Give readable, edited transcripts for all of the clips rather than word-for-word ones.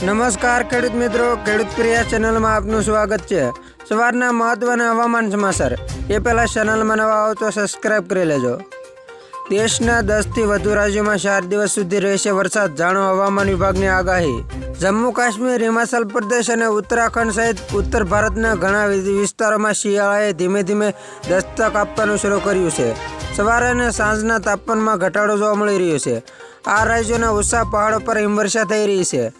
નમસ્કાર ખેડૂત મિત્રો, ખેડૂત પ્રિય ચેનલમાં આપનું સ્વાગત છે। સવારના મહત્વના હવામાન સમાચાર એ પહેલાં ચેનલમાં નવા આવો તો સબસ્ક્રાઇબ કરી લેજો। દેશના 10થી વધુ રાજ્યોમાં 4 દિવસ સુધી રહેશે વરસાદ, જાણો હવામાન વિભાગની આગાહી। જમ્મુ કાશ્મીર, હિમાચલ પ્રદેશ અને ઉત્તરાખંડ સહિત ઉત્તર ભારતના ઘણા વિસ્તારોમાં શિયાળાએ ધીમે ધીમે દસ્તક આપવાનું શરૂ કર્યું છે। સવારે અને સાંજના તાપમાનમાં ઘટાડો જોવા મળી રહ્યો છે। આ રાજ્યોના ઊંચા પહાડો પર હિમવર્ષા થઈ રહી છે।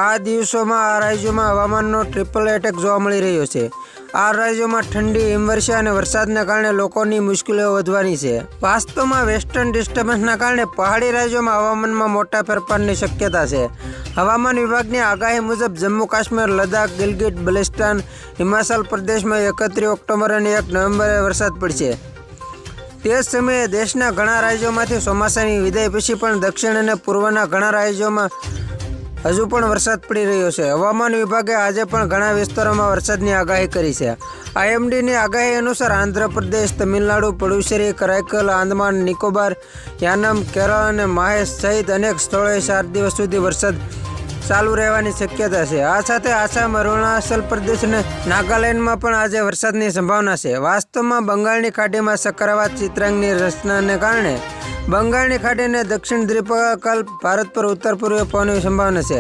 આ દિવસોમાં આ રાજ્યોમાં હવામાનનો ટ્રિપલ એટેક જોવા મળી રહ્યો છે। આ રાજ્યોમાં ઠંડી, હિમવર્ષા અને વરસાદના કારણે લોકોની મુશ્કેલીઓ વધવાની છે। વાસ્તવમાં વેસ્ટર્ન ડિસ્ટર્બન્સના કારણે પહાડી રાજ્યોમાં હવામાનમાં મોટા ફેરફારની શક્યતા છે। હવામાન વિભાગની આગાહી મુજબ જમ્મુ કાશ્મીર, લદ્દાખ, ગિલગિટ, બલ્ટિસ્તાન, હિમાચલ પ્રદેશમાં 31 ઓક્ટોબર અને 1 નવેમ્બરે વરસાદ પડશે। તે જ સમયે દેશના ઘણા રાજ્યોમાંથી ચોમાસાની વિદાય પછી પણ દક્ષિણ અને પૂર્વના ઘણા રાજ્યોમાં હજુ પણ વરસાદ પડી રહ્યો છે। હવામાન વિભાગે આજે પણ ઘણા વિસ્તારોમાં વરસાદની આગાહી કરી છે। IMDની આગાહી અનુસાર આંધ્રપ્રદેશ, તમિલનાડુ, પુડુચેરી, કરાઈકલ, આંદામાન નિકોબાર, યાનમ, કેરળ અને માહે સહિત અનેક સ્થળોએ 4 દિવસ સુધી વરસાદ ચાલુ રહેવાની શક્યતા છે। આ સાથે આસામ, અરુણાચલ પ્રદેશ અને નાગાલેન્ડમાં પણ આજે વરસાદની સંભાવના છે। વાસ્તવમાં બંગાળની ખાડીમાં ચક્રવાત ચિત્રાંગની રચનાને કારણે બંગાળની ખાડીને દક્ષિણ દ્વીપકલ્પ ભારત પર ઉત્તર પૂર્વ પવનની સંભાવના છે।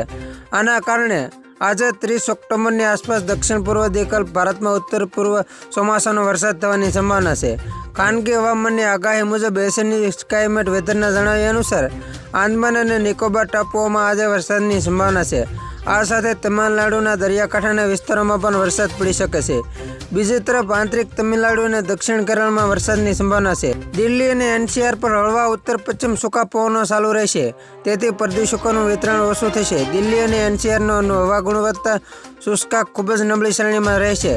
આના કારણે આજે 30 ઓક્ટોબરની આસપાસ દક્ષિણ પૂર્વ દ્વીપકલ્પ ભારતમાં ઉત્તર પૂર્વ ચોમાસાનો વરસાદ થવાની સંભાવના છે। ખાનગી હવામાનની આગાહી મુજબ એશિયન સ્કાયમેટ વેધરના જણાવ્યા અનુસાર આંદામાન અને નિકોબાર ટાપુઓમાં આજે વરસાદની સંભાવના છે। આ સાથે તમિલનાડુના દરિયાકાંઠાના વિસ્તારોમાં પણ વરસાદ પડી શકે છે। બીજી તરફ આંતરિક તમિલનાડુ અને દક્ષિણ કેરળમાં વરસાદની સંભાવના છે। દિલ્હી અને NCR પર હળવા ઉત્તર પશ્ચિમ સૂકા પવનો ચાલુ રહેશે, તેથી પ્રદૂષકોનું વિતરણ ઓછું થશે। દિલ્હી અને NCRનો હવા ગુણવત્તા શુષ્કાક ખૂબ જ નબળી શ્રેણીમાં રહેશે।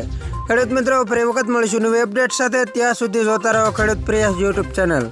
ખેડૂત મિત્રો, ફરી વખત મળીશું નવી અપડેટ સાથે। ત્યાં સુધી જોતા રહો ખેડૂત પ્રિય યુટ્યુબ ચેનલ।